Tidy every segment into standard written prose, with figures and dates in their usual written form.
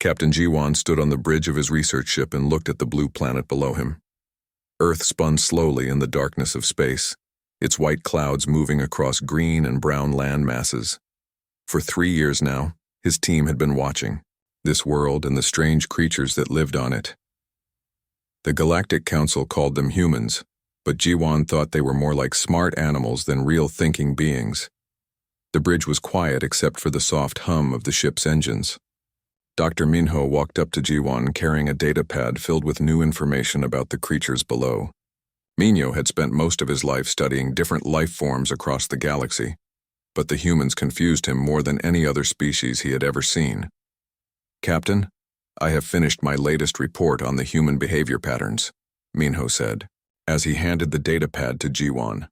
Captain Jiwan stood on the bridge of his research ship and looked at the blue planet below him. Earth spun slowly in the darkness of space, its white clouds moving across green and brown land masses. For 3 years now, his team had been watching this world and the strange creatures that lived on it. The Galactic Council called them humans, but Jiwan thought they were more like smart animals than real thinking beings. The bridge was quiet except for the soft hum of the ship's engines. Dr. Minho walked up to Jiwan carrying a data pad filled with new information about the creatures below. Minho had spent most of his life studying different life forms across the galaxy, but the humans confused him more than any other species he had ever seen. "Captain, I have finished my latest report on the human behavior patterns," Minho said, as he handed the data pad to Jiwan.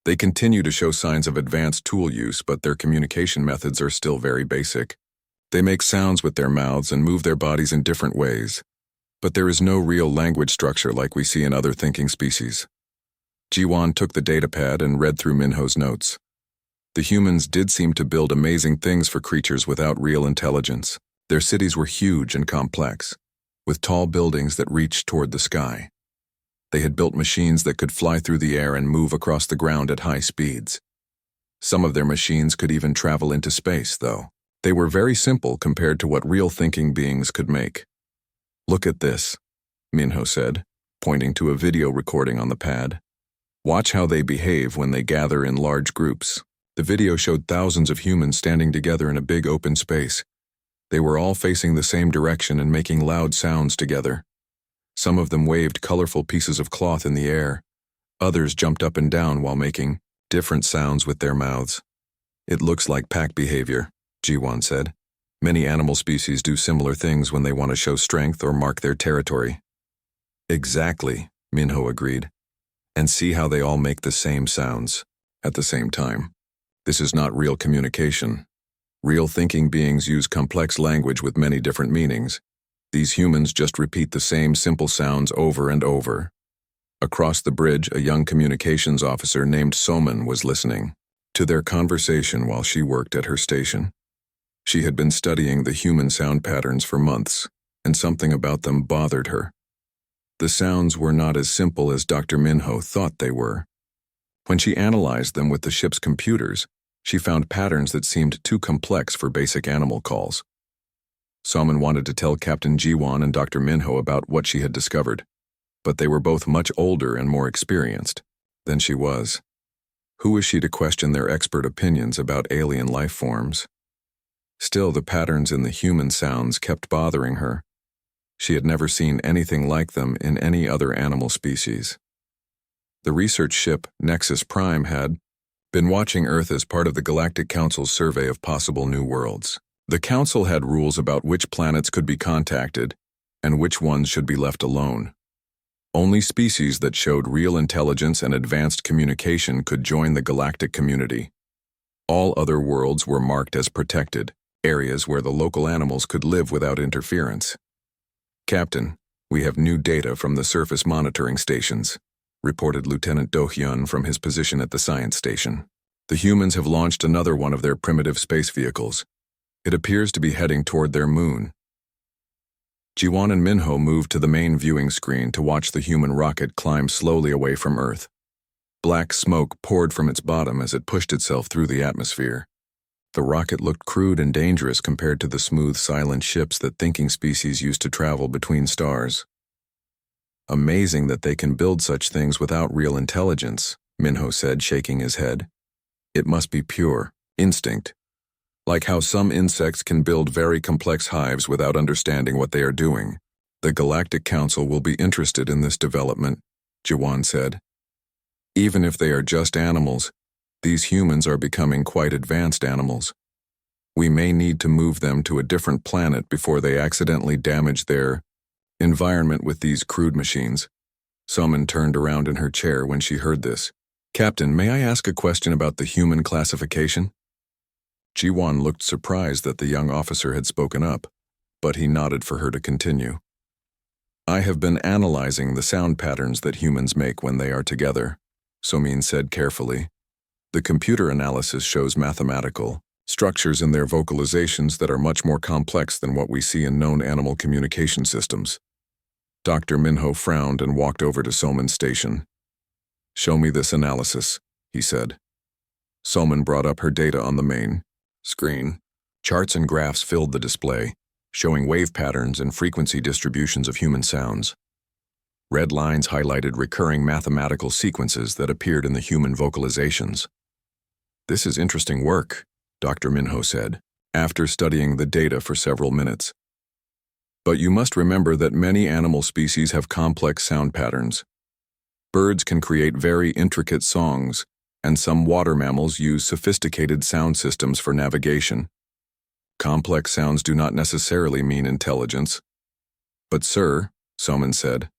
"They continue to show signs of advanced tool use, but their communication methods are still very basic. They make sounds with their mouths and move their bodies in different ways, but there is no real language structure like we see in other thinking species." Jiwan took the datapad and read through Minho's notes. The humans did seem to build amazing things for creatures without real intelligence. Their cities were huge and complex, with tall buildings that reached toward the sky. They had built machines that could fly through the air and move across the ground at high speeds. Some of their machines could even travel into space, though. They were very simple compared to what real thinking beings could make. "Look at this," Minho said, pointing to a video recording on the pad. "Watch how they behave when they gather in large groups." The video showed thousands of humans standing together in a big open space. They were all facing the same direction and making loud sounds together. Some of them waved colorful pieces of cloth in the air. Others jumped up and down while making different sounds with their mouths. "It looks like pack behavior," Jiwan said. "Many animal species do similar things when they want to show strength or mark their territory." "Exactly," Minho agreed. "And see how they all make the same sounds at the same time. This is not real communication. Real thinking beings use complex language with many different meanings. These humans just repeat the same simple sounds over and over." Across the bridge, a young communications officer named Soman was listening to their conversation while she worked at her station. She had been studying the human sound patterns for months, and something about them bothered her. The sounds were not as simple as Dr. Minho thought they were. When she analyzed them with the ship's computers, she found patterns that seemed too complex for basic animal calls. Soman wanted to tell Captain Jiwan and Dr. Minho about what she had discovered, but they were both much older and more experienced than she was. Who was she to question their expert opinions about alien life forms? Still, the patterns in the human sounds kept bothering her. She had never seen anything like them in any other animal species. The research ship, Nexus Prime, had been watching Earth as part of the Galactic Council's survey of possible new worlds. The Council had rules about which planets could be contacted and which ones should be left alone. Only species that showed real intelligence and advanced communication could join the galactic community. All other worlds were marked as protected, areas where the local animals could live without interference. "Captain, we have new data from the surface monitoring stations," reported Lieutenant Do-hyun from his position at the science station. "The humans have launched another one of their primitive space vehicles. It appears to be heading toward their moon." Jiwan and Minho moved to the main viewing screen to watch the human rocket climb slowly away from Earth. Black smoke poured from its bottom as it pushed itself through the atmosphere. The rocket looked crude and dangerous compared to the smooth, silent ships that thinking species used to travel between stars. "Amazing that they can build such things without real intelligence," Minho said, shaking his head. "It must be pure instinct, like how some insects can build very complex hives without understanding what they are doing. The Galactic Council will be interested in this development," Jiwan said. "Even if they are just animals, these humans are becoming quite advanced animals. We may need to move them to a different planet before they accidentally damage their environment with these crude machines." Soman turned around in her chair when she heard this. "Captain, may I ask a question about the human classification?" Jiwan looked surprised that the young officer had spoken up, but he nodded for her to continue. "I have been analyzing the sound patterns that humans make when they are together," Somin said carefully. "The computer analysis shows mathematical, structures in their vocalizations that are much more complex than what we see in known animal communication systems. Dr. Minho frowned and walked over to Soman's station. "Show me this analysis," he said. Soman brought up her data on the main screen. Charts and graphs filled the display, showing wave patterns and frequency distributions of human sounds. Red lines highlighted recurring mathematical sequences that appeared in the human vocalizations. "This is interesting work," Dr. Minho said, after studying the data for several minutes. "But you must remember that many animal species have complex sound patterns. Birds can create very intricate songs, and some water mammals use sophisticated sound systems for navigation. Complex sounds do not necessarily mean intelligence." "But sir," Soman said,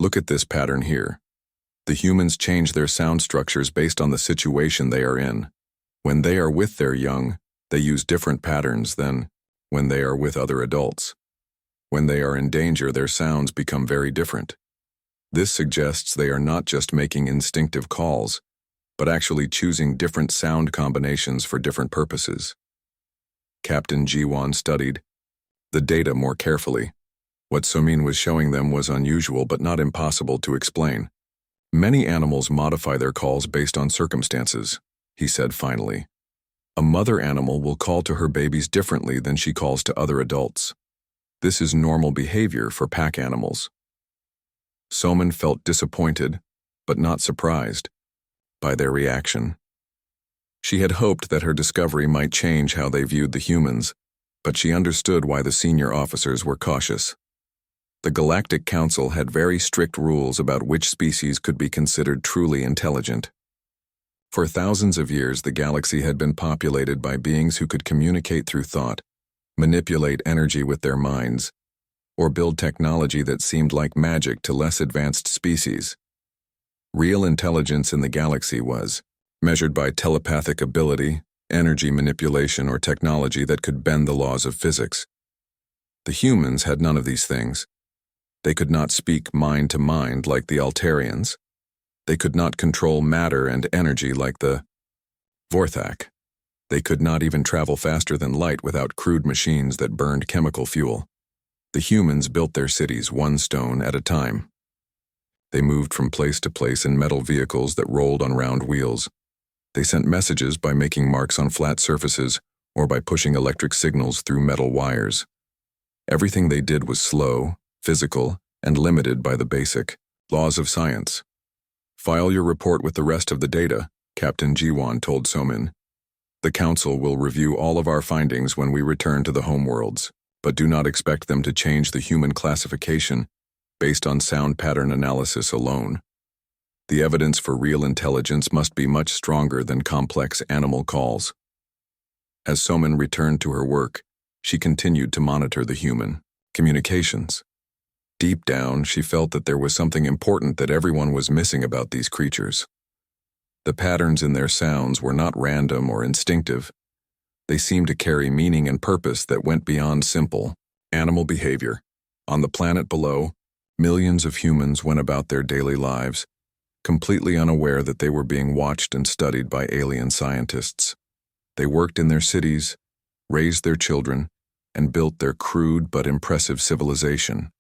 "look at this pattern here. The humans change their sound structures based on the situation they are in. When they are with their young, they use different patterns than when they are with other adults. When they are in danger, their sounds become very different. This suggests they are not just making instinctive calls, but actually choosing different sound combinations for different purposes." Captain Jiwan studied the data more carefully. What Somin was showing them was unusual but not impossible to explain. "Many animals modify their calls based on circumstances," he said finally. "A mother animal will call to her babies differently than she calls to other adults. This is normal behavior for pack animals." Soman felt disappointed, but not surprised, by their reaction. She had hoped that her discovery might change how they viewed the humans, but she understood why the senior officers were cautious. The Galactic Council had very strict rules about which species could be considered truly intelligent. For thousands of years, the galaxy had been populated by beings who could communicate through thought, manipulate energy with their minds, or build technology that seemed like magic to less advanced species. Real intelligence in the galaxy was measured by telepathic ability, energy manipulation, or technology that could bend the laws of physics. The humans had none of these things. They could not speak mind to mind like the Altarians. They could not control matter and energy like the Vorthak. They could not even travel faster than light without crude machines that burned chemical fuel. The humans built their cities one stone at a time. They moved from place to place in metal vehicles that rolled on round wheels. They sent messages by making marks on flat surfaces or by pushing electric signals through metal wires. Everything they did was slow, physical, and limited by the basic laws of science. "File your report with the rest of the data," Captain Jiwan told Somin. "The Council will review all of our findings when we return to the homeworlds, but do not expect them to change the human classification based on sound pattern analysis alone. The evidence for real intelligence must be much stronger than complex animal calls." As Somin returned to her work, she continued to monitor the human communications. Deep down, she felt that there was something important that everyone was missing about these creatures. The patterns in their sounds were not random or instinctive. They seemed to carry meaning and purpose that went beyond simple animal behavior. On the planet below, millions of humans went about their daily lives, completely unaware that they were being watched and studied by alien scientists. They worked in their cities, raised their children, and built their crude but impressive civilization.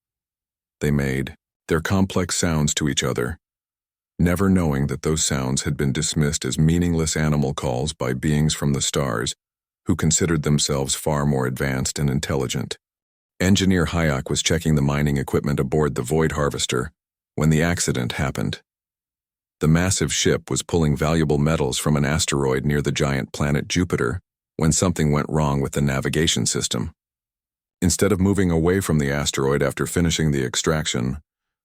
They made their complex sounds to each other, never knowing that those sounds had been dismissed as meaningless animal calls by beings from the stars who considered themselves far more advanced and intelligent. Engineer Hayek was checking the mining equipment aboard the Void Harvester when the accident happened. The massive ship was pulling valuable metals from an asteroid near the giant planet Jupiter when something went wrong with the navigation system. Instead of moving away from the asteroid after finishing the extraction,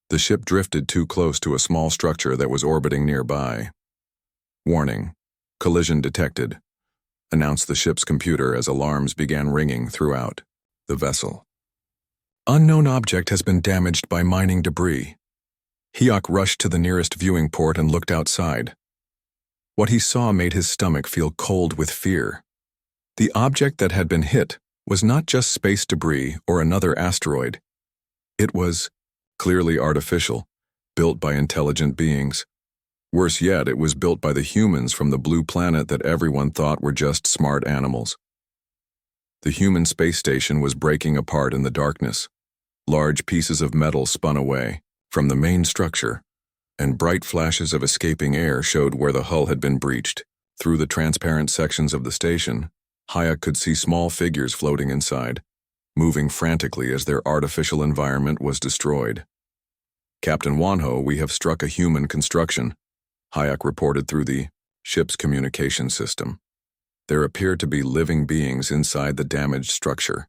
the ship drifted too close to a small structure that was orbiting nearby. "Warning, collision detected," announced the ship's computer as alarms began ringing throughout the vessel. "Unknown object has been damaged by mining debris." Hyok rushed to the nearest viewing port and looked outside. What he saw made his stomach feel cold with fear. The object that had been hit was not just space debris or another asteroid. It was clearly artificial, built by intelligent beings. Worse yet, it was built by the humans from the blue planet that everyone thought were just smart animals. The human space station was breaking apart in the darkness. Large pieces of metal spun away from the main structure, and bright flashes of escaping air showed where the hull had been breached. Through the transparent sections of the station, Hayek could see small figures floating inside, moving frantically as their artificial environment was destroyed. "Captain Wanho, we have struck a human construction," Hayek reported through the ship's communication system. There appeared to be living beings inside the damaged structure.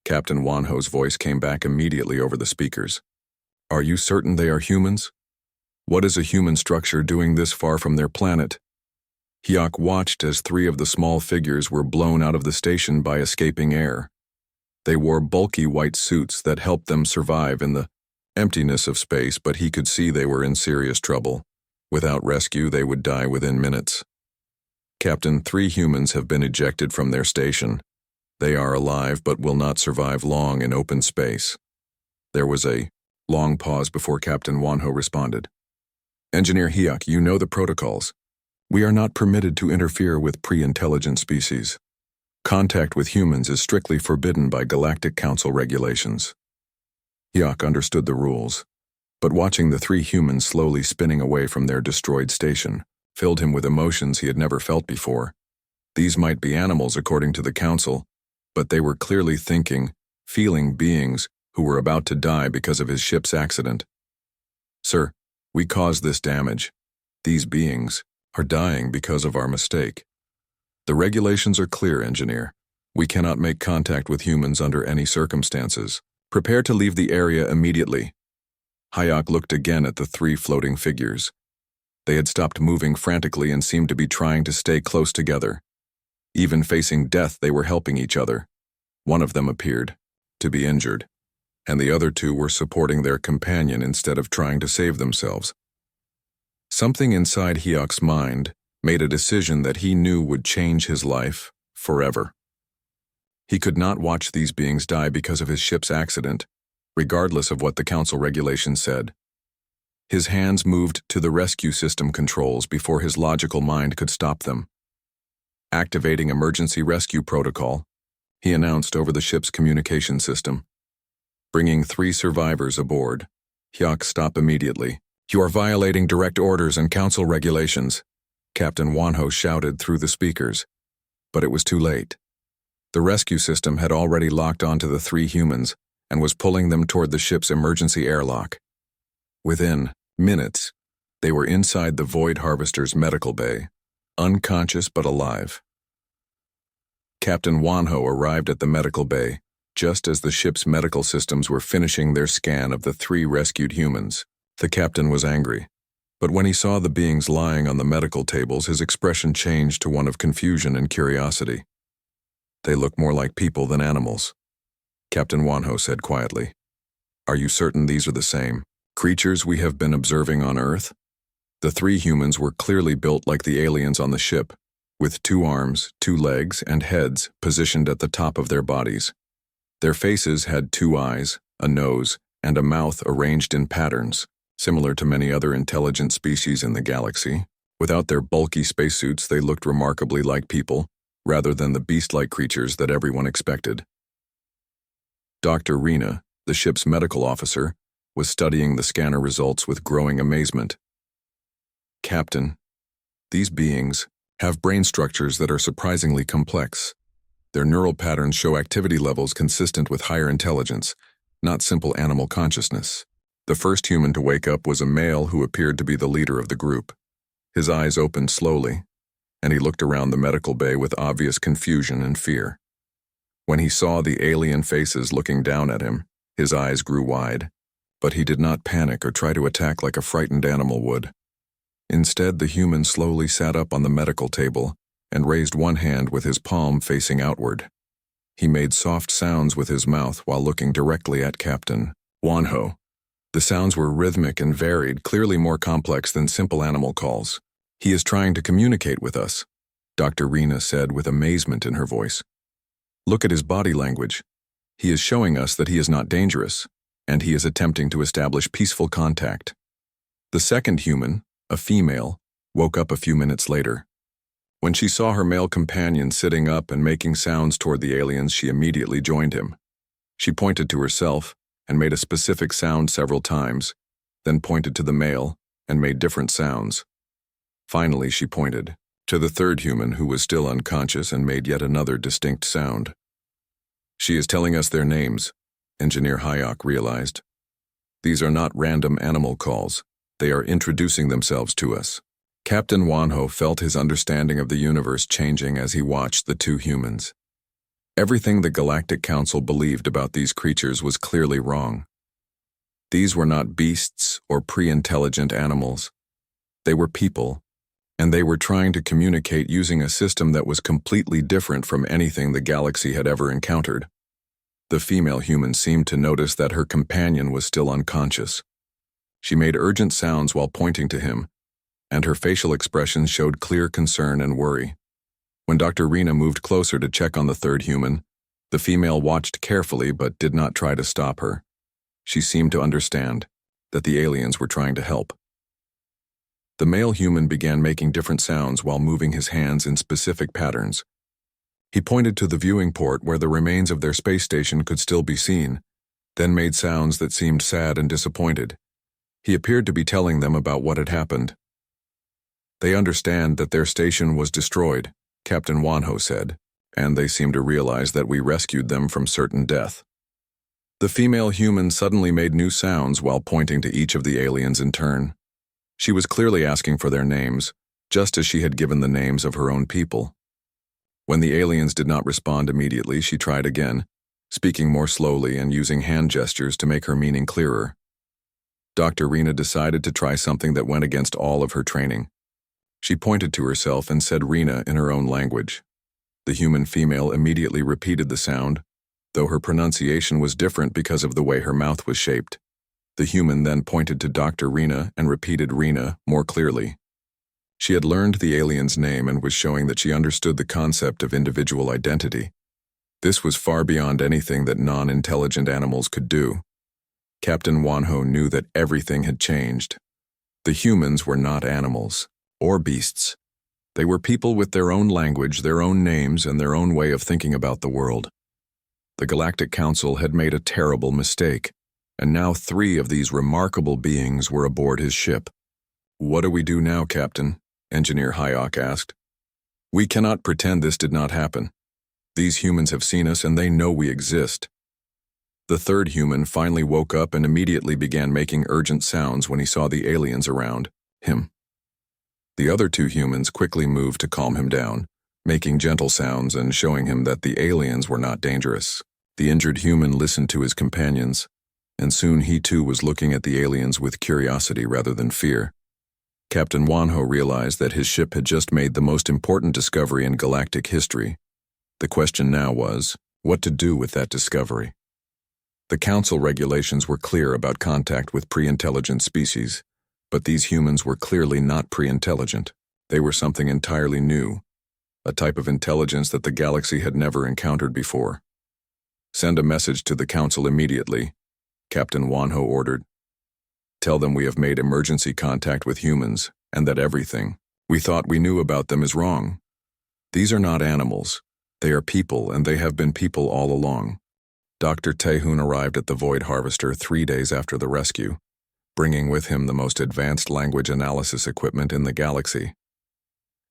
Captain Wanho's voice came back immediately over the speakers. "Are you certain they are humans? What is a human structure doing this far from their planet?" Hyuk watched as 3 of the small figures were blown out of the station by escaping air. They wore bulky white suits that helped them survive in the emptiness of space, but he could see they were in serious trouble. Without rescue, they would die within minutes. "Captain, 3 humans have been ejected from their station. They are alive but will not survive long in open space." There was a long pause before Captain Wanho responded. "Engineer Hyuk, you know the protocols. We are not permitted to interfere with pre-intelligent species. Contact with humans is strictly forbidden by Galactic Council regulations." Hyuk understood the rules, but watching the 3 humans slowly spinning away from their destroyed station filled him with emotions he had never felt before. These might be animals according to the Council, but they were clearly thinking, feeling beings who were about to die because of his ship's accident. "Sir, we caused this damage. These beings are dying because of our mistake. The regulations are clear, Engineer. We cannot make contact with humans under any circumstances. Prepare to leave the area immediately." Hayek looked again at the 3 floating figures. They had stopped moving frantically and seemed to be trying to stay close together. Even facing death, they were helping each other. One of them appeared to be injured, and the other 2 were supporting their companion instead of trying to save themselves. Something inside Hyuk's mind made a decision that he knew would change his life forever. He could not watch these beings die because of his ship's accident, regardless of what the Council regulations said. His hands moved to the rescue system controls before his logical mind could stop them. Activating emergency rescue protocol, he announced over the ship's communication system. Bringing 3 survivors aboard. Hyuk, stop immediately. "You are violating direct orders and Council regulations," Captain Wanho shouted through the speakers. But it was too late. The rescue system had already locked onto the 3 humans and was pulling them toward the ship's emergency airlock. Within minutes, they were inside the Void Harvester's medical bay, unconscious but alive. Captain Wanho arrived at the medical bay just as the ship's medical systems were finishing their scan of the 3 rescued humans. The captain was angry, but when he saw the beings lying on the medical tables, his expression changed to one of confusion and curiosity. "They look more like people than animals," Captain Wanho said quietly. "Are you certain these are the same creatures we have been observing on Earth?" The 3 humans were clearly built like the aliens on the ship, with 2 arms, 2 legs, and heads positioned at the top of their bodies. Their faces had 2 eyes, a nose, and a mouth arranged in patterns, similar to many other intelligent species in the galaxy. Without their bulky spacesuits, they looked remarkably like people, rather than the beast-like creatures that everyone expected. Dr. Rena, the ship's medical officer, was studying the scanner results with growing amazement. "Captain, these beings have brain structures that are surprisingly complex. Their neural patterns show activity levels consistent with higher intelligence, not simple animal consciousness." The first human to wake up was a male who appeared to be the leader of the group. His eyes opened slowly, and he looked around the medical bay with obvious confusion and fear. When he saw the alien faces looking down at him, his eyes grew wide, but he did not panic or try to attack like a frightened animal would. Instead, the human slowly sat up on the medical table and raised one hand with his palm facing outward. He made soft sounds with his mouth while looking directly at Captain Wanho. The sounds were rhythmic and varied, clearly more complex than simple animal calls. "He is trying to communicate with us," Dr. Rena said with amazement in her voice. "Look at his body language. He is showing us that he is not dangerous, and he is attempting to establish peaceful contact." The second human, a female, woke up a few minutes later. When she saw her male companion sitting up and making sounds toward the aliens, she immediately joined him. She pointed to herself and made a specific sound several times, then pointed to the male and made different sounds. Finally, she pointed to the third human, who was still unconscious, and made yet another distinct sound. She is telling us their names, Engineer Hayok realized. These are not random animal calls. They are introducing themselves to us. Captain Wanho felt his understanding of the universe changing as he watched the two humans. Everything the Galactic Council believed about these creatures was clearly wrong. These were not beasts or pre-intelligent animals. They were people, and they were trying to communicate using a system that was completely different from anything the galaxy had ever encountered. The female human seemed to notice that her companion was still unconscious. She made urgent sounds while pointing to him, and her facial expressions showed clear concern and worry. When Dr. Rena moved closer to check on the third human, the female watched carefully but did not try to stop her. She seemed to understand that the aliens were trying to help. The male human began making different sounds while moving his hands in specific patterns. He pointed to the viewing port where the remains of their space station could still be seen, then made sounds that seemed sad and disappointed. He appeared to be telling them about what had happened. They understand that their station was destroyed, Captain Wanho said, and they seem to realize that we rescued them from certain death. The female human suddenly made new sounds while pointing to each of the aliens in turn. She was clearly asking for their names, just as she had given the names of her own people. When the aliens did not respond immediately, she tried again, speaking more slowly and using hand gestures to make her meaning clearer. Dr. Rena decided to try something that went against all of her training. She pointed to herself and said Rena in her own language. The human female immediately repeated the sound, though her pronunciation was different because of the way her mouth was shaped. The human then pointed to Dr. Rena and repeated Rena more clearly. She had learned the alien's name and was showing that she understood the concept of individual identity. This was far beyond anything that non-intelligent animals could do. Captain Wanho knew that everything had changed. The humans were not animals or beasts. They were people with their own language, their own names, and their own way of thinking about the world. The Galactic Council had made a terrible mistake, and now 3 of these remarkable beings were aboard his ship. "What do we do now, Captain?" Engineer Hayok asked. "We cannot pretend this did not happen. These humans have seen us and they know we exist." The third human finally woke up and immediately began making urgent sounds when he saw the aliens around him. The other 2 humans quickly moved to calm him down, making gentle sounds and showing him that the aliens were not dangerous. The injured human listened to his companions, and soon he too was looking at the aliens with curiosity rather than fear. Captain Wanho realized that his ship had just made the most important discovery in galactic history. The question now was, what to do with that discovery? The Council regulations were clear about contact with pre-intelligent species, but these humans were clearly not pre-intelligent. They were something entirely new, a type of intelligence that the galaxy had never encountered before. "Send a message to the Council immediately," Captain Wanho ordered. "Tell them we have made emergency contact with humans, and that everything we thought we knew about them is wrong. These are not animals. They are people, and they have been people all along." Dr. Taehoon arrived at the Void Harvester 3 days after the rescue, bringing with him the most advanced language analysis equipment in the galaxy.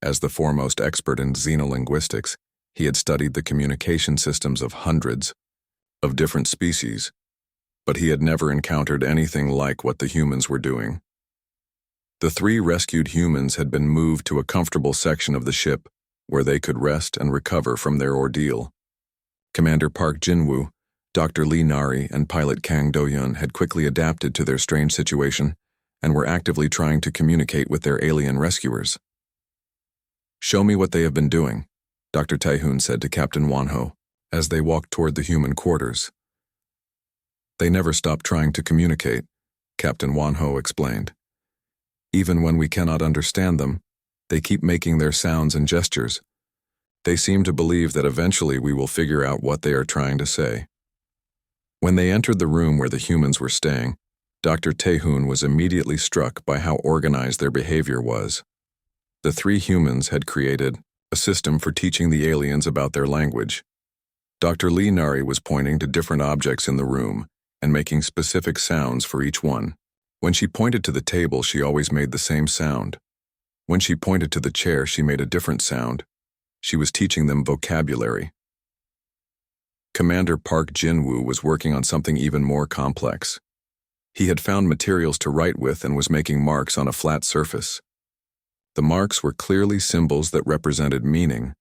As the foremost expert in xenolinguistics, he had studied the communication systems of hundreds of different species, but he had never encountered anything like what the humans were doing. The 3 rescued humans had been moved to a comfortable section of the ship where they could rest and recover from their ordeal. Commander Park Jinwoo, Dr. Lee Nari, and pilot Kang Do-yun had quickly adapted to their strange situation and were actively trying to communicate with their alien rescuers. "Show me what they have been doing," Dr. Taehoon said to Captain Wanho as they walked toward the human quarters. "They never stop trying to communicate," Captain Wanho explained. "Even when we cannot understand them, they keep making their sounds and gestures. They seem to believe that eventually we will figure out what they are trying to say." When they entered the room where the humans were staying, Dr. Taehoon was immediately struck by how organized their behavior was. The three humans had created a system for teaching the aliens about their language. Dr. Lee Nari was pointing to different objects in the room and making specific sounds for each one. When she pointed to the table, she always made the same sound. When she pointed to the chair, she made a different sound. She was teaching them vocabulary. Commander Park Jin-woo was working on something even more complex. He had found materials to write with and was making marks on a flat surface. The marks were clearly symbols that represented meaning,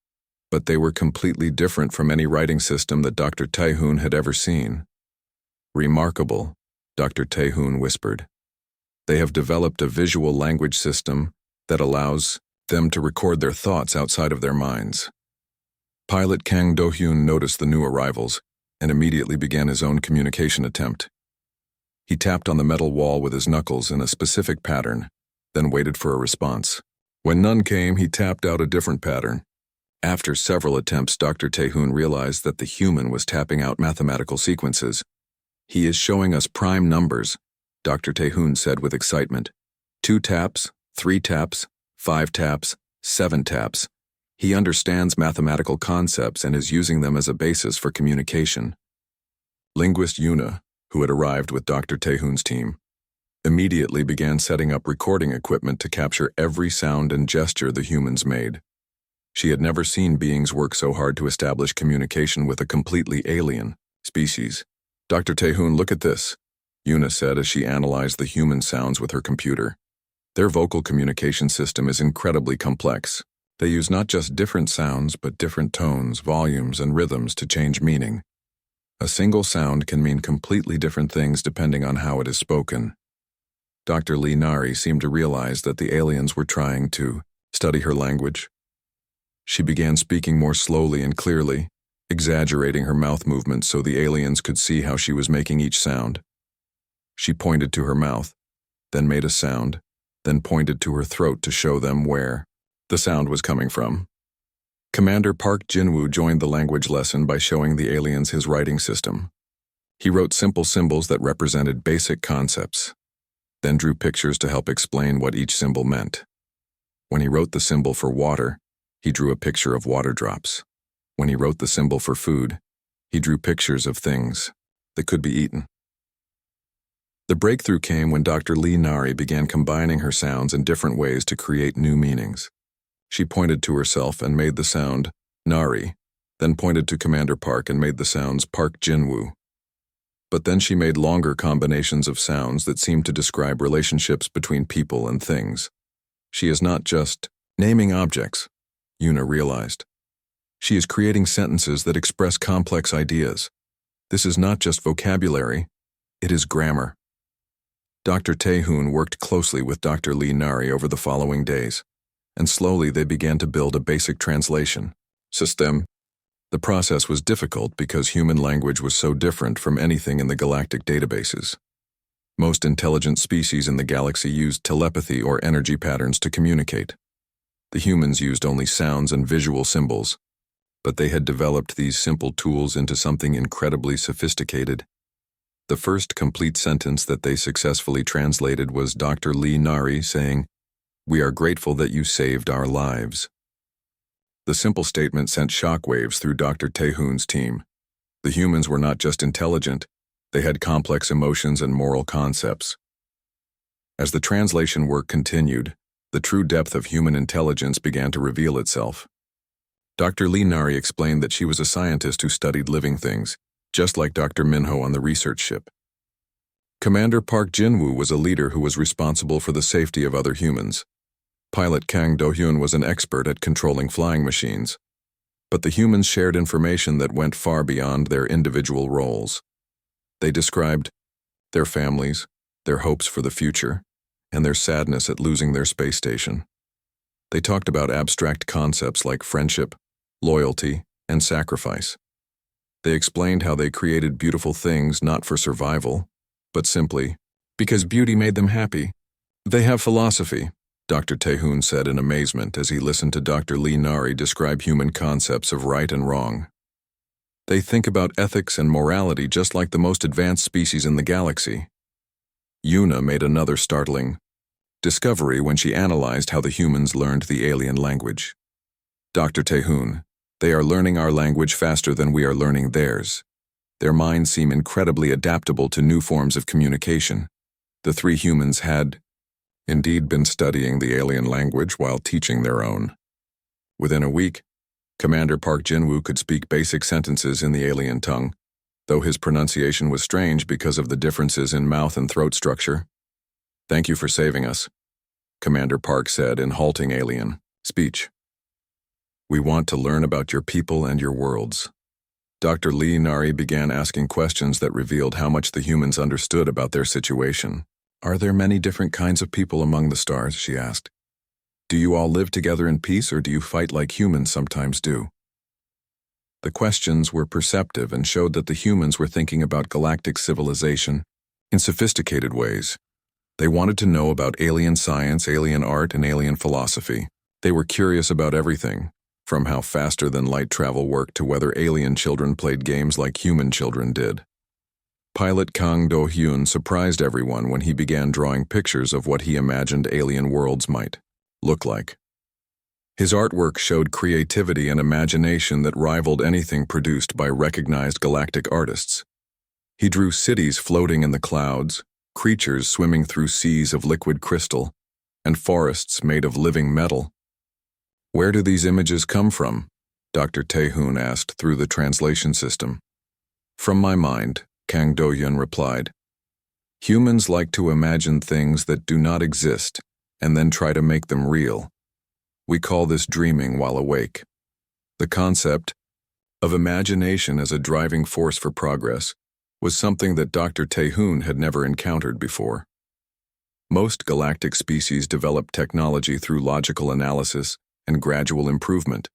but they were completely different from any writing system that Dr. Tae-hoon had ever seen. "Remarkable," Dr. Tae-hoon whispered. "They have developed a visual language system that allows them to record their thoughts outside of their minds." Pilot Kang Do-hyun noticed the new arrivals and immediately began his own communication attempt. He tapped on the metal wall with his knuckles in a specific pattern, then waited for a response. When none came, he tapped out a different pattern. After several attempts, Dr. Tae-hoon realized that the human was tapping out mathematical sequences. "He is showing us prime numbers," Dr. Tae-hoon said with excitement. 2 taps, 3 taps, 5 taps, 7 taps. He understands mathematical concepts and is using them as a basis for communication. Linguist Yuna, who had arrived with Dr. Tae-hoon's team, immediately began setting up recording equipment to capture every sound and gesture the humans made. She had never seen beings work so hard to establish communication with a completely alien species. "Dr. Tae-hoon, look at this," Yuna said as she analyzed the human sounds with her computer. "Their vocal communication system is incredibly complex. They use not just different sounds, but different tones, volumes, and rhythms to change meaning. A single sound can mean completely different things depending on how it is spoken." Dr. Lee Nari seemed to realize that the aliens were trying to study her language. She began speaking more slowly and clearly, exaggerating her mouth movements so the aliens could see how she was making each sound. She pointed to her mouth, then made a sound, then pointed to her throat to show them where the sound was coming from. Commander Park Jin-woo joined the language lesson by showing the aliens his writing system. He wrote simple symbols that represented basic concepts, then drew pictures to help explain what each symbol meant. When he wrote the symbol for water, he drew a picture of water drops. When he wrote the symbol for food, he drew pictures of things that could be eaten. The breakthrough came when Dr. Lee Nari began combining her sounds in different ways to create new meanings. She pointed to herself and made the sound Nari, then pointed to Commander Park and made the sounds Park Jin-woo. But then she made longer combinations of sounds that seemed to describe relationships between people and things. She is not just naming objects, Yuna realized. She is creating sentences that express complex ideas. This is not just vocabulary, it is grammar. Dr. Tae-hoon worked closely with Dr. Lee Nari over the following days, and slowly they began to build a basic translation system. The process was difficult because human language was so different from anything in the galactic databases. Most intelligent species in the galaxy used telepathy or energy patterns to communicate. The humans used only sounds and visual symbols, but they had developed these simple tools into something incredibly sophisticated. The first complete sentence that they successfully translated was Dr. Lee Nari saying, "We are grateful that you saved our lives." The simple statement sent shockwaves through Dr. Tae-hoon's team. The humans were not just intelligent, they had complex emotions and moral concepts. As the translation work continued, the true depth of human intelligence began to reveal itself. Dr. Lee Nari explained that she was a scientist who studied living things, just like Dr. Minho on the research ship. Commander Park Jin-woo was a leader who was responsible for the safety of other humans. Pilot Kang Do-hyun was an expert at controlling flying machines. But the humans shared information that went far beyond their individual roles. They described their families, their hopes for the future, and their sadness at losing their space station. They talked about abstract concepts like friendship, loyalty, and sacrifice. They explained how they created beautiful things not for survival, but simply because beauty made them happy. They have philosophy, Dr. Tae-hoon said in amazement as he listened to Dr. Lee Nari describe human concepts of right and wrong. They think about ethics and morality just like the most advanced species in the galaxy. Yuna made another startling discovery when she analyzed how the humans learned the alien language. Dr. Taehoon, they are learning our language faster than we are learning theirs. Their minds seem incredibly adaptable to new forms of communication. The three humans had, indeed, been studying the alien language while teaching their own. Within a week, Commander Park Jin-woo could speak basic sentences in the alien tongue, though his pronunciation was strange because of the differences in mouth and throat structure. "Thank you for saving us," Commander Park said in halting alien speech. "We want to learn about your people and your worlds." Dr. Lee Nari began asking questions that revealed how much the humans understood about their situation. "Are there many different kinds of people among the stars?" she asked. "Do you all live together in peace, or do you fight like humans sometimes do?" The questions were perceptive and showed that the humans were thinking about galactic civilization in sophisticated ways. They wanted to know about alien science, alien art, and alien philosophy. They were curious about everything, from how faster-than-light travel worked to whether alien children played games like human children did. Pilot Kang Do-hyun surprised everyone when he began drawing pictures of what he imagined alien worlds might look like. His artwork showed creativity and imagination that rivaled anything produced by recognized galactic artists. He drew cities floating in the clouds, creatures swimming through seas of liquid crystal, and forests made of living metal. "Where do these images come from?" Dr. Taehoon asked through the translation system. "From my mind," Kang Do-hyun replied. "Humans like to imagine things that do not exist and then try to make them real. We call this dreaming while awake." The concept of imagination as a driving force for progress was something that Dr. Taehoon had never encountered before. Most galactic species develop technology through logical analysis and gradual improvement.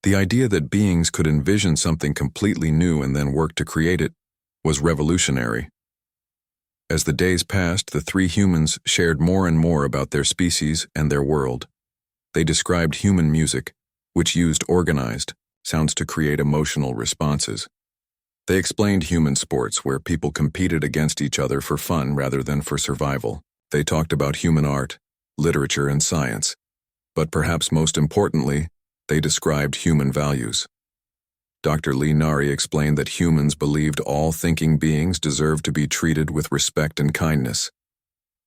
The idea that beings could envision something completely new and then work to create it was revolutionary. As the days passed, the three humans shared more and more about their species and their world. They described human music, which used organized sounds to create emotional responses. They explained human sports where people competed against each other for fun rather than for survival. They talked about human art, literature, and science. But perhaps most importantly, they described human values. Dr. Lee Nari explained that humans believed all thinking beings deserved to be treated with respect and kindness.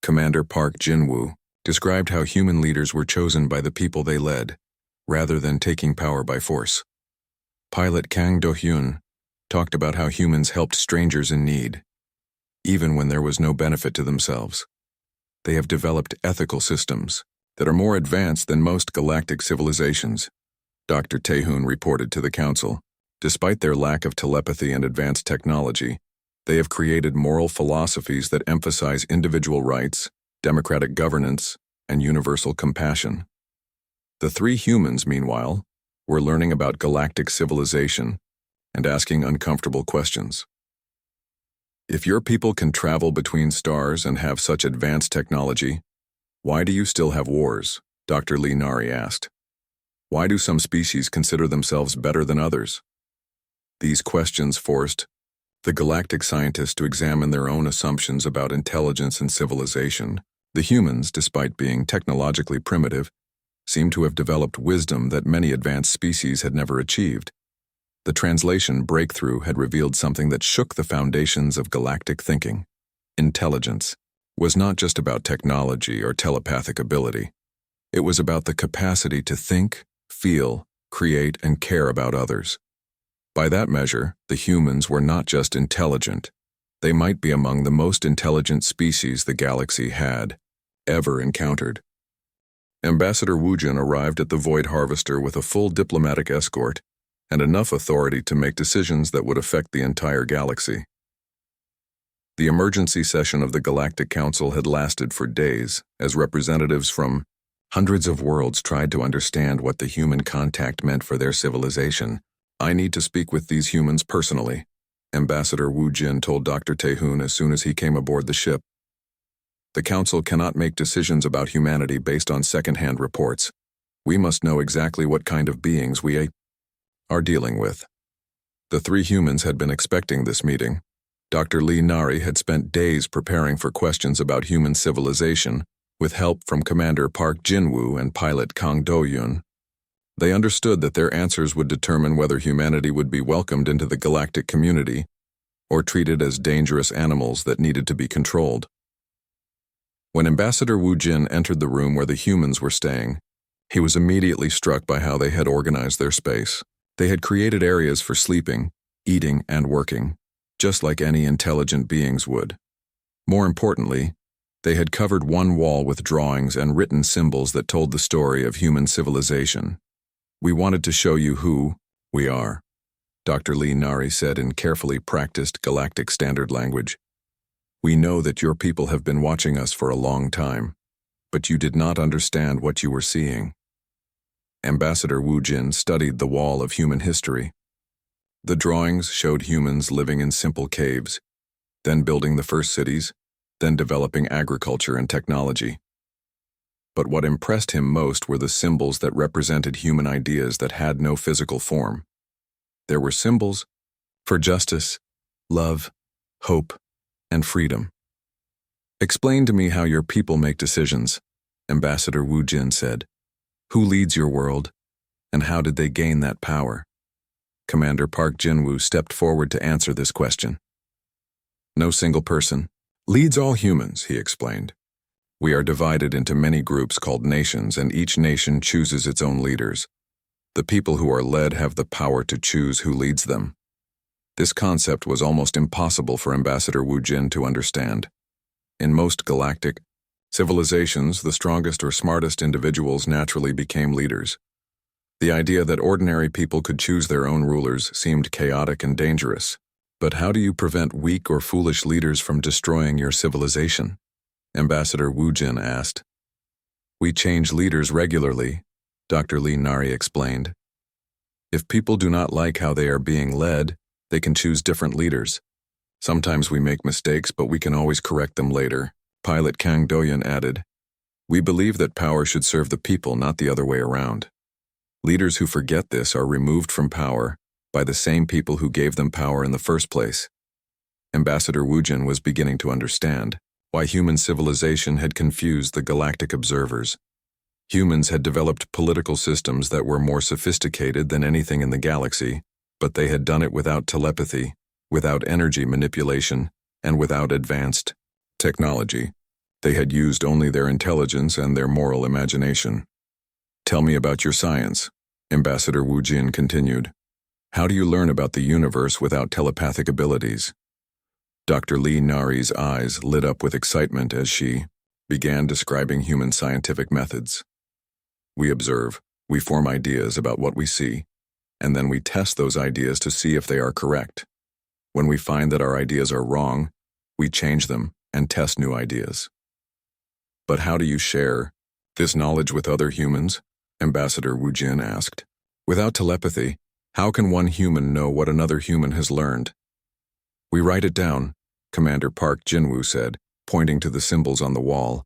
Commander Park Jin-woo described how human leaders were chosen by the people they led, rather than taking power by force. Pilot Kang Do-hyun talked about how humans helped strangers in need, even when there was no benefit to themselves. They have developed ethical systems that are more advanced than most galactic civilizations, Dr. Taehoon reported to the Council. Despite their lack of telepathy and advanced technology, they have created moral philosophies that emphasize individual rights, democratic governance, and universal compassion. The three humans, meanwhile, were learning about galactic civilization and asking uncomfortable questions. "If your people can travel between stars and have such advanced technology, why do you still have wars?" Dr. Lee Nari asked. "Why do some species consider themselves better than others?" These questions forced the galactic scientists to examine their own assumptions about intelligence and civilization. The humans, despite being technologically primitive, seem to have developed wisdom that many advanced species had never achieved. The translation breakthrough had revealed something that shook the foundations of galactic thinking. Intelligence was not just about technology or telepathic ability. It was about the capacity to think, feel, create, and care about others. By that measure, the humans were not just intelligent. They might be among the most intelligent species the galaxy had ever encountered. Ambassador Wu Jin arrived at the Void Harvester with a full diplomatic escort and enough authority to make decisions that would affect the entire galaxy. The emergency session of the Galactic Council had lasted for days, as representatives from hundreds of worlds tried to understand what the human contact meant for their civilization. "I need to speak with these humans personally," Ambassador Wu Jin told Dr. Taehoon as soon as he came aboard the ship. "The Council cannot make decisions about humanity based on second-hand reports. We must know exactly what kind of beings we are dealing with." The three humans had been expecting this meeting. Dr. Lee Nari had spent days preparing for questions about human civilization, with help from Commander Park Jin-woo and pilot Kang Do-yun. They understood that their answers would determine whether humanity would be welcomed into the galactic community or treated as dangerous animals that needed to be controlled. When Ambassador Wu Jin entered the room where the humans were staying, he was immediately struck by how they had organized their space. They had created areas for sleeping, eating, and working, just like any intelligent beings would. More importantly, they had covered one wall with drawings and written symbols that told the story of human civilization. "We wanted to show you who we are," Dr. Lee Nari said in carefully practiced galactic standard language. "We know that your people have been watching us for a long time, but you did not understand what you were seeing." Ambassador Wu Jin studied the wall of human history. The drawings showed humans living in simple caves, then building the first cities, then developing agriculture and technology. But what impressed him most were the symbols that represented human ideas that had no physical form. There were symbols for justice, love, hope, and freedom. "Explain to me how your people make decisions," Ambassador Wu Jin said. "Who leads your world, and how did they gain that power?" Commander Park Jin-woo stepped forward to answer this question. "No single person leads all humans," he explained. "We are divided into many groups called nations, and each nation chooses its own leaders. The people who are led have the power to choose who leads them." This concept was almost impossible for Ambassador Wu Jin to understand. In most galactic civilizations, the strongest or smartest individuals naturally became leaders. The idea that ordinary people could choose their own rulers seemed chaotic and dangerous. But how do you prevent weak or foolish leaders from destroying your civilization? Ambassador Wu Jin asked. "We change leaders regularly," Dr. Lee Nari explained. "If people do not like how they are being led, they can choose different leaders. Sometimes we make mistakes, but we can always correct them later," pilot Kang Do-yun added. "We believe that power should serve the people, not the other way around. Leaders who forget this are removed from power by the same people who gave them power in the first place." Ambassador Wu Jin was beginning to understand why human civilization had confused the galactic observers. Humans had developed political systems that were more sophisticated than anything in the galaxy, but they had done it without telepathy, without energy manipulation, and without advanced technology. They had used only their intelligence and their moral imagination. "Tell me about your science," Ambassador Wu Jin continued. "How do you learn about the universe without telepathic abilities?" Dr. Lee Nari's eyes lit up with excitement as she began describing human scientific methods. "We observe, we form ideas about what we see, and then we test those ideas to see if they are correct. When we find that our ideas are wrong, we change them and test new ideas." "But how do you share this knowledge with other humans?" Ambassador Wu Jin asked. "Without telepathy, how can one human know what another human has learned?" "We write it down," Commander Park Jin-woo said, pointing to the symbols on the wall.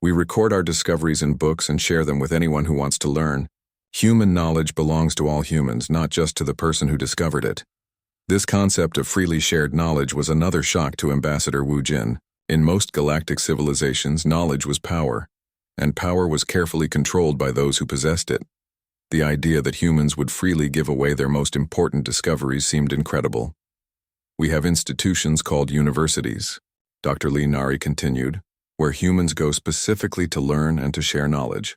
"We record our discoveries in books and share them with anyone who wants to learn. Human knowledge belongs to all humans, not just to the person who discovered it." This concept of freely shared knowledge was another shock to Ambassador Wu Jin. In most galactic civilizations, knowledge was power, and power was carefully controlled by those who possessed it. The idea that humans would freely give away their most important discoveries seemed incredible. "We have institutions called universities," Dr. Lee Nari continued, "where humans go specifically to learn and to share knowledge.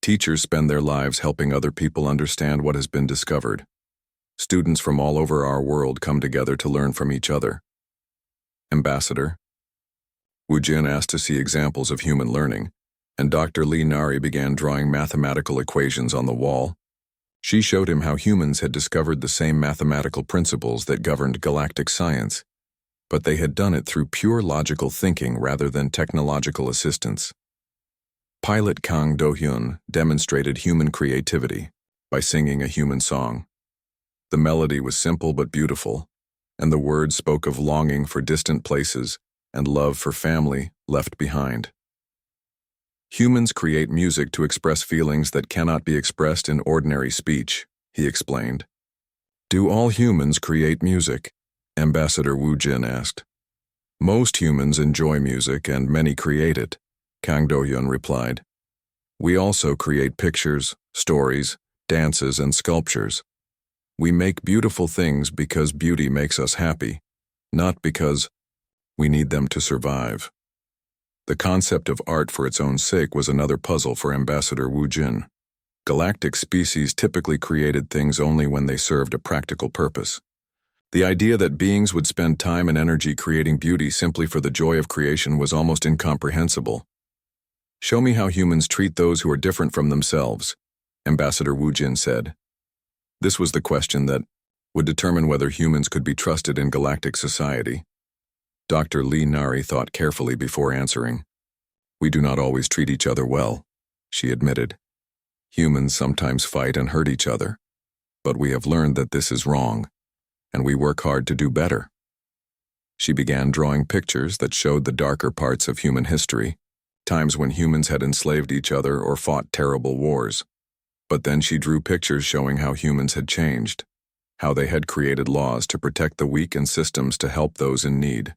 Teachers spend their lives helping other people understand what has been discovered. Students from all over our world come together to learn from each other." "Ambassador?" Wu Jin asked to see examples of human learning, and Dr. Lee Nari began drawing mathematical equations on the wall. She showed him how humans had discovered the same mathematical principles that governed galactic science, but they had done it through pure logical thinking rather than technological assistance. Pilot Kang Do-hyun demonstrated human creativity by singing a human song. The melody was simple but beautiful, and the words spoke of longing for distant places and love for family left behind. "Humans create music to express feelings that cannot be expressed in ordinary speech," he explained. "Do all humans create music?" Ambassador Wu Jin asked. "Most humans enjoy music and many create it. Kang Do-hyun replied. We also create pictures, stories, dances, and sculptures. We make beautiful things because beauty makes us happy, not because we need them to survive. The concept of art for its own sake was another puzzle for Ambassador Wu Jin. Galactic species typically created things only when they served a practical purpose. The idea that beings would spend time and energy creating beauty simply for the joy of creation was almost incomprehensible. Show me how humans treat those who are different from themselves, Ambassador Wu Jin said. This was the question that would determine whether humans could be trusted in galactic society. Dr. Lee Nari thought carefully before answering. We do not always treat each other well, she admitted. Humans sometimes fight and hurt each other, but we have learned that this is wrong, and we work hard to do better. She began drawing pictures that showed the darker parts of human history, times when humans had enslaved each other or fought terrible wars. But then she drew pictures showing how humans had changed, how they had created laws to protect the weak and systems to help those in need.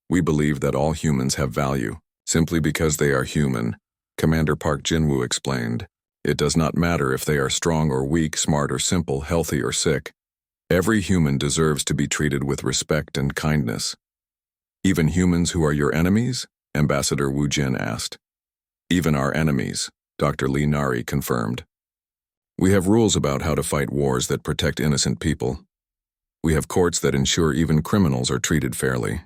We believe that all humans have value, simply because they are human, Commander Park Jin-woo explained. It does not matter if they are strong or weak, smart or simple, healthy or sick. Every human deserves to be treated with respect and kindness. Even humans who are your enemies? Ambassador Wu Jin asked. Even our enemies, Dr. Lee Nari confirmed. We have rules about how to fight wars that protect innocent people. We have courts that ensure even criminals are treated fairly.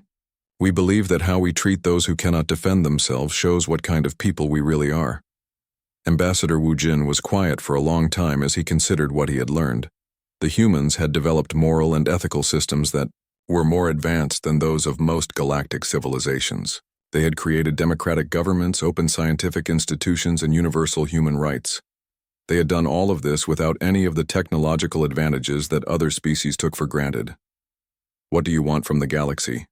We believe that how we treat those who cannot defend themselves shows what kind of people we really are. Ambassador Wu Jin was quiet for a long time as he considered what he had learned. The humans had developed moral and ethical systems that were more advanced than those of most galactic civilizations. They had created democratic governments, open scientific institutions, and universal human rights. They had done all of this without any of the technological advantages that other species took for granted. What do you want from the galaxy?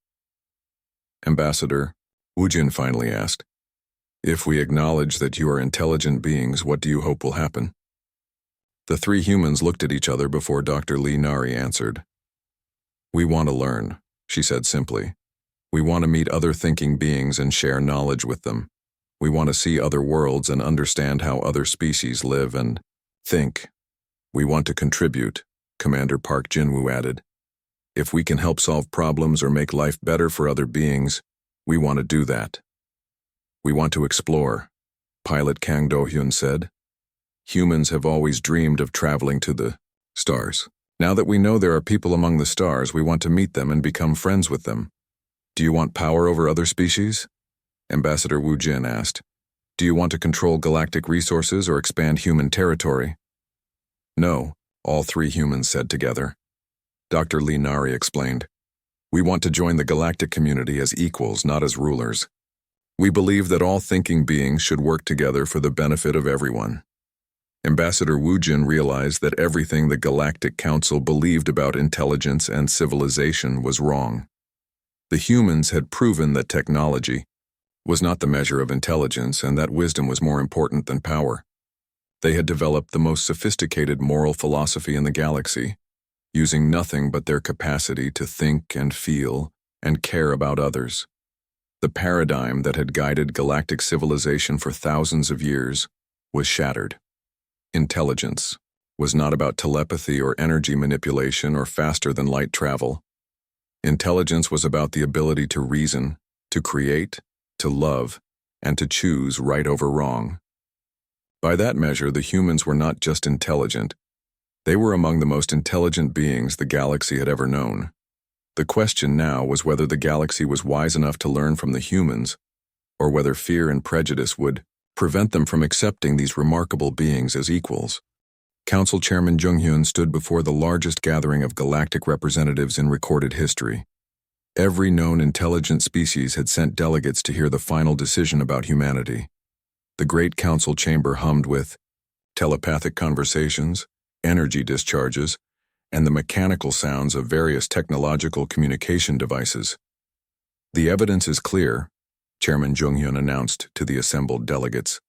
Ambassador, Wu Jin finally asked. If we acknowledge that you are intelligent beings, what do you hope will happen? The three humans looked at each other before Dr. Lee Nari answered. We want to learn, she said simply. We want to meet other thinking beings and share knowledge with them. We want to see other worlds and understand how other species live and think. We want to contribute, Commander Park Jin-woo added. If we can help solve problems or make life better for other beings, we want to do that. We want to explore, Pilot Kang Do-hyun said. Humans have always dreamed of traveling to the stars. Now that we know there are people among the stars, we want to meet them and become friends with them. Do you want power over other species? Ambassador Wu Jin asked. Do you want to control galactic resources or expand human territory? No, all three humans said together. Dr. Lee Nari explained. We want to join the galactic community as equals, not as rulers. We believe that all thinking beings should work together for the benefit of everyone. Ambassador Wu Jin realized that everything the Galactic Council believed about intelligence and civilization was wrong. The humans had proven that technology was not the measure of intelligence and that wisdom was more important than power. They had developed the most sophisticated moral philosophy in the galaxy, using nothing but their capacity to think and feel and care about others. The paradigm that had guided galactic civilization for thousands of years was shattered. Intelligence was not about telepathy or energy manipulation or faster-than-light travel. Intelligence was about the ability to reason, to create, to love, and to choose right over wrong. By that measure, the humans were not just intelligent. They were among the most intelligent beings the galaxy had ever known. The question now was whether the galaxy was wise enough to learn from the humans, or whether fear and prejudice would prevent them from accepting these remarkable beings as equals. Council Chairman Jung-hyun stood before the largest gathering of galactic representatives in recorded history. Every known intelligent species had sent delegates to hear the final decision about humanity. The great council chamber hummed with telepathic conversations, energy discharges, and the mechanical sounds of various technological communication devices. The evidence is clear, Chairman Jung-hyun announced to the assembled delegates.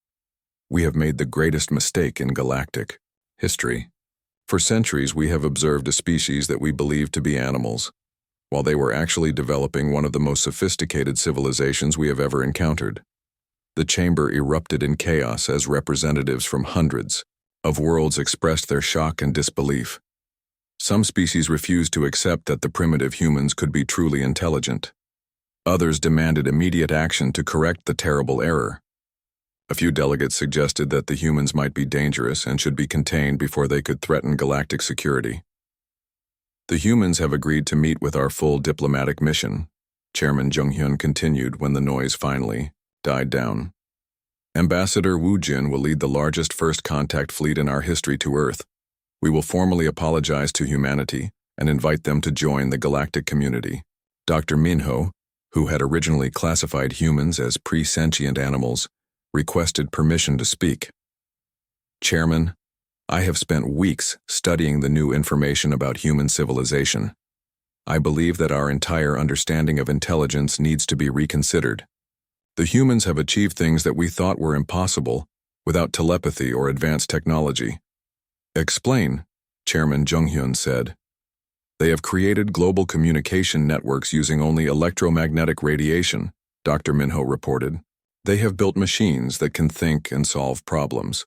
We have made the greatest mistake in galactic history. For centuries, we have observed a species that we believed to be animals, while they were actually developing one of the most sophisticated civilizations we have ever encountered. The chamber erupted in chaos as representatives from hundreds of worlds expressed their shock and disbelief. Some species refused to accept that the primitive humans could be truly intelligent. Others demanded immediate action to correct the terrible error. A few delegates suggested that the humans might be dangerous and should be contained before they could threaten galactic security. The humans have agreed to meet with our full diplomatic mission, Chairman Jung-hyun continued when the noise finally died down. Ambassador Woo Jin will lead the largest first contact fleet in our history to Earth. We will formally apologize to humanity and invite them to join the galactic community. Dr. Minho, who had originally classified humans as pre-sentient animals, requested permission to speak. Chairman, I have spent weeks studying the new information about human civilization. I believe that our entire understanding of intelligence needs to be reconsidered. The humans have achieved things that we thought were impossible without telepathy or advanced technology. Explain, Chairman Jung-hyun said. They have created global communication networks using only electromagnetic radiation, Dr. Minho reported. They have built machines that can think and solve problems.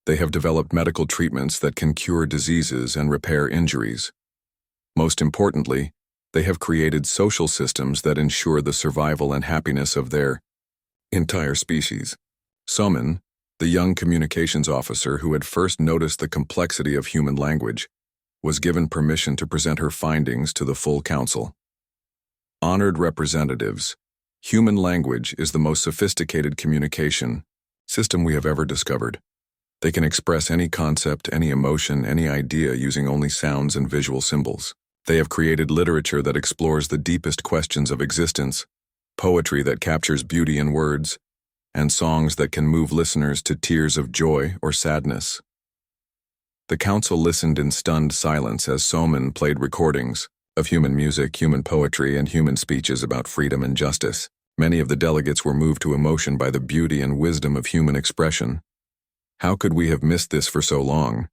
They have developed medical treatments that can cure diseases and repair injuries. Most importantly, they have created social systems that ensure the survival and happiness of their entire species. Somin, the young communications officer who had first noticed the complexity of human language, was given permission to present her findings to the full council. Honored representatives, human language is the most sophisticated communication system we have ever discovered. They can express any concept, any emotion, any idea using only sounds and visual symbols. They have created literature that explores the deepest questions of existence, poetry that captures beauty in words, and songs that can move listeners to tears of joy or sadness. The council listened in stunned silence as Somin played recordings of human music, human poetry, and human speeches about freedom and justice. Many of the delegates were moved to emotion by the beauty and wisdom of human expression. How could we have missed this for so long?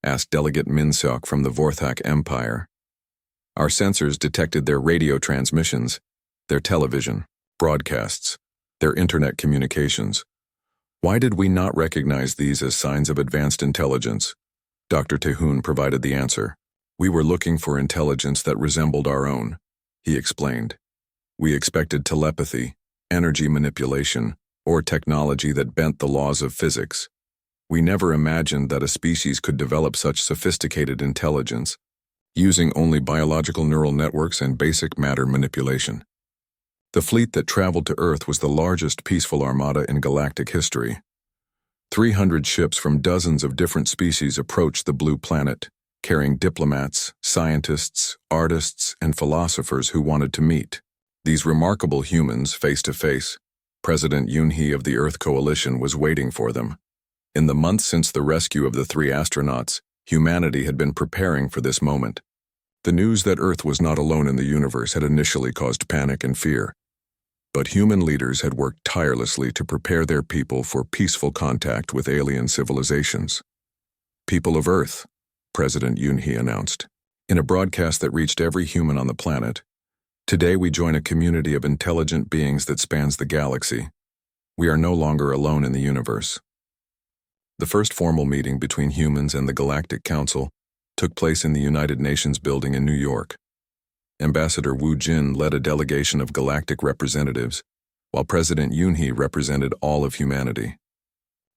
Asked Delegate Min-seok from the Vorthak Empire. Our sensors detected their radio transmissions, their television broadcasts, their internet communications. Why did we not recognize these as signs of advanced intelligence? Dr. Taehoon provided the answer. We were looking for intelligence that resembled our own, he explained. We expected telepathy, energy manipulation, or technology that bent the laws of physics. We never imagined that a species could develop such sophisticated intelligence, using only biological neural networks and basic matter manipulation. The fleet that traveled to Earth was the largest peaceful armada in galactic history. 300 ships from dozens of different species approached the blue planet, carrying diplomats, scientists, artists, and philosophers who wanted to meet. These remarkable humans, face to face, President Yoon-hee of the Earth Coalition was waiting for them. In the months since the rescue of the 3 astronauts, humanity had been preparing for this moment. The news that Earth was not alone in the universe had initially caused panic and fear. But human leaders had worked tirelessly to prepare their people for peaceful contact with alien civilizations. People of Earth, President Yoon-hee announced, in a broadcast that reached every human on the planet. Today we join a community of intelligent beings that spans the galaxy. We are no longer alone in the universe. The first formal meeting between humans and the Galactic Council took place in the United Nations building in New York. Ambassador Woo Jin led a delegation of galactic representatives, while President Yoon-hee represented all of humanity.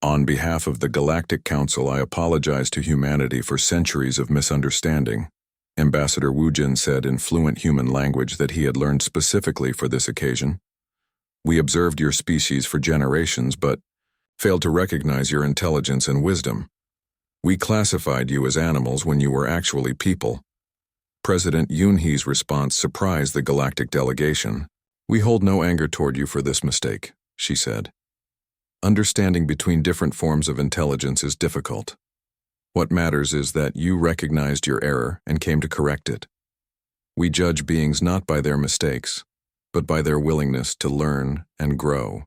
On behalf of the Galactic Council, I apologize to humanity for centuries of misunderstanding, Ambassador Woo Jin said in fluent human language that he had learned specifically for this occasion. We observed your species for generations, but failed to recognize your intelligence and wisdom. We classified you as animals when you were actually people. President Yoon-hee's response surprised the galactic delegation. We hold no anger toward you for this mistake, she said. Understanding between different forms of intelligence is difficult. What matters is that you recognized your error and came to correct it. We judge beings not by their mistakes, but by their willingness to learn and grow.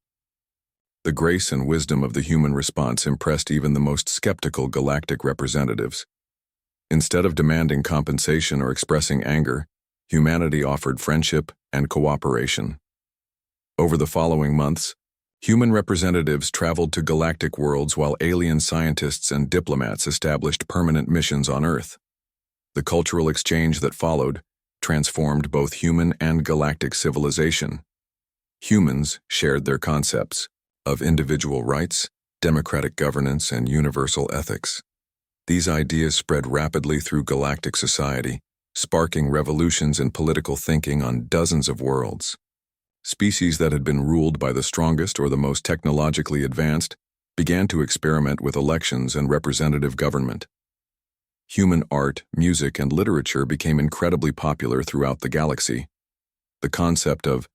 The grace and wisdom of the human response impressed even the most skeptical galactic representatives. Instead of demanding compensation or expressing anger, humanity offered friendship and cooperation. Over the following months, Human representatives traveled to galactic worlds while alien scientists and diplomats established permanent missions on Earth. The cultural exchange that followed transformed both human and galactic civilization. Humans shared their concepts of individual rights, democratic governance, and universal ethics. These ideas spread rapidly through galactic society, sparking revolutions in political thinking on dozens of worlds. Species that had been ruled by the strongest or the most technologically advanced began to experiment with elections and representative government. Human art, music, and literature became incredibly popular throughout the galaxy. The concept of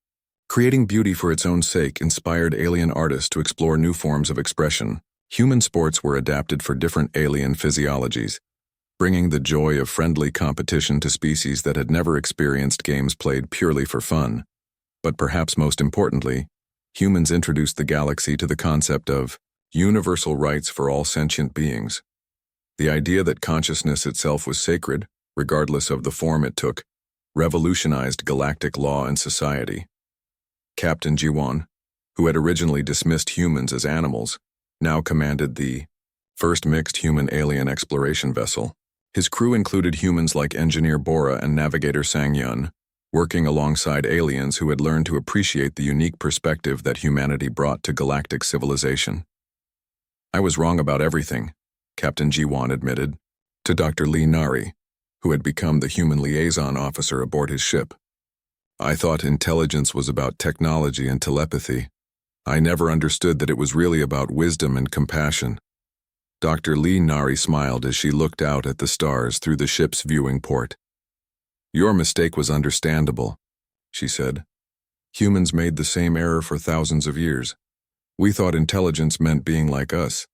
creating beauty for its own sake inspired alien artists to explore new forms of expression. Human sports were adapted for different alien physiologies, bringing the joy of friendly competition to species that had never experienced games played purely for fun. But perhaps most importantly, humans introduced the galaxy to the concept of universal rights for all sentient beings. The idea that consciousness itself was sacred, regardless of the form it took, revolutionized galactic law and society. Captain Jiwan, who had originally dismissed humans as animals, now commanded the first mixed human-alien exploration vessel. His crew included humans like Engineer Bora and Navigator Sang-Yun, working alongside aliens who had learned to appreciate the unique perspective that humanity brought to galactic civilization. "I was wrong about everything," Captain Jiwan admitted to Dr. Lee Nari, who had become the human liaison officer aboard his ship. "I thought intelligence was about technology and telepathy. I never understood that it was really about wisdom and compassion." Dr. Lee Nari smiled as she looked out at the stars through the ship's viewing port. "Your mistake was understandable," she said. "Humans made the same error for thousands of years. We thought intelligence meant being like us.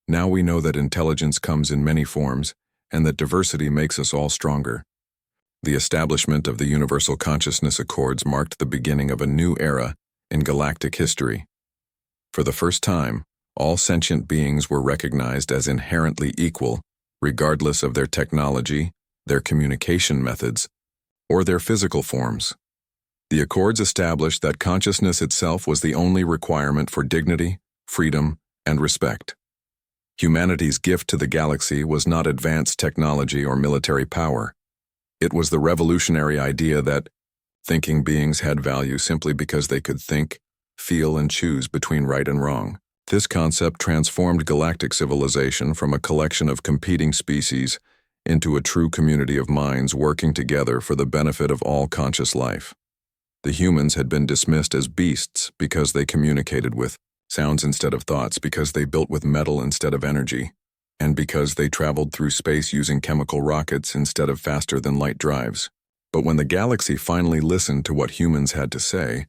Now we know that intelligence comes in many forms, and that diversity makes us all stronger." The establishment of the Universal Consciousness Accords marked the beginning of a new era in galactic history. For the first time, all sentient beings were recognized as inherently equal, regardless of their technology, their communication methods, or their physical forms. The Accords established that consciousness itself was the only requirement for dignity, freedom, and respect. Humanity's gift to the galaxy was not advanced technology or military power. It was the revolutionary idea that thinking beings had value simply because they could think, feel, and choose between right and wrong. This concept transformed galactic civilization from a collection of competing species into a true community of minds working together for the benefit of all conscious life. The humans had been dismissed as beasts because they communicated with sounds instead of thoughts, because they built with metal instead of energy, and because they traveled through space using chemical rockets instead of faster-than-light drives. But when the galaxy finally listened to what humans had to say,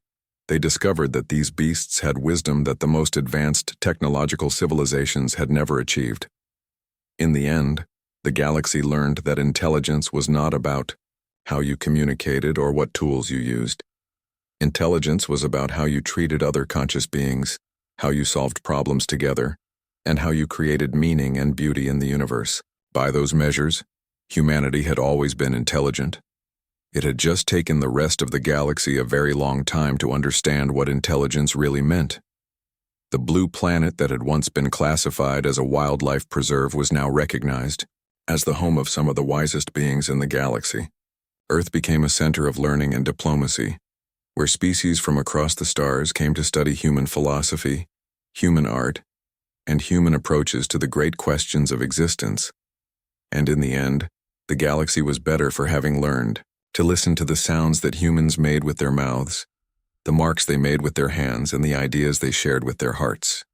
they discovered that these beasts had wisdom that the most advanced technological civilizations had never achieved. In the end, the galaxy learned that intelligence was not about how you communicated or what tools you used. Intelligence was about how you treated other conscious beings, how you solved problems together, and how you created meaning and beauty in the universe. By those measures, humanity had always been intelligent. It had just taken the rest of the galaxy a very long time to understand what intelligence really meant. The blue planet that had once been classified as a wildlife preserve was now recognized as the home of some of the wisest beings in the galaxy. Earth became a center of learning and diplomacy, where species from across the stars came to study human philosophy, human art, and human approaches to the great questions of existence. And in the end, the galaxy was better for having learned to listen to the sounds that humans made with their mouths, the marks they made with their hands, and the ideas they shared with their hearts.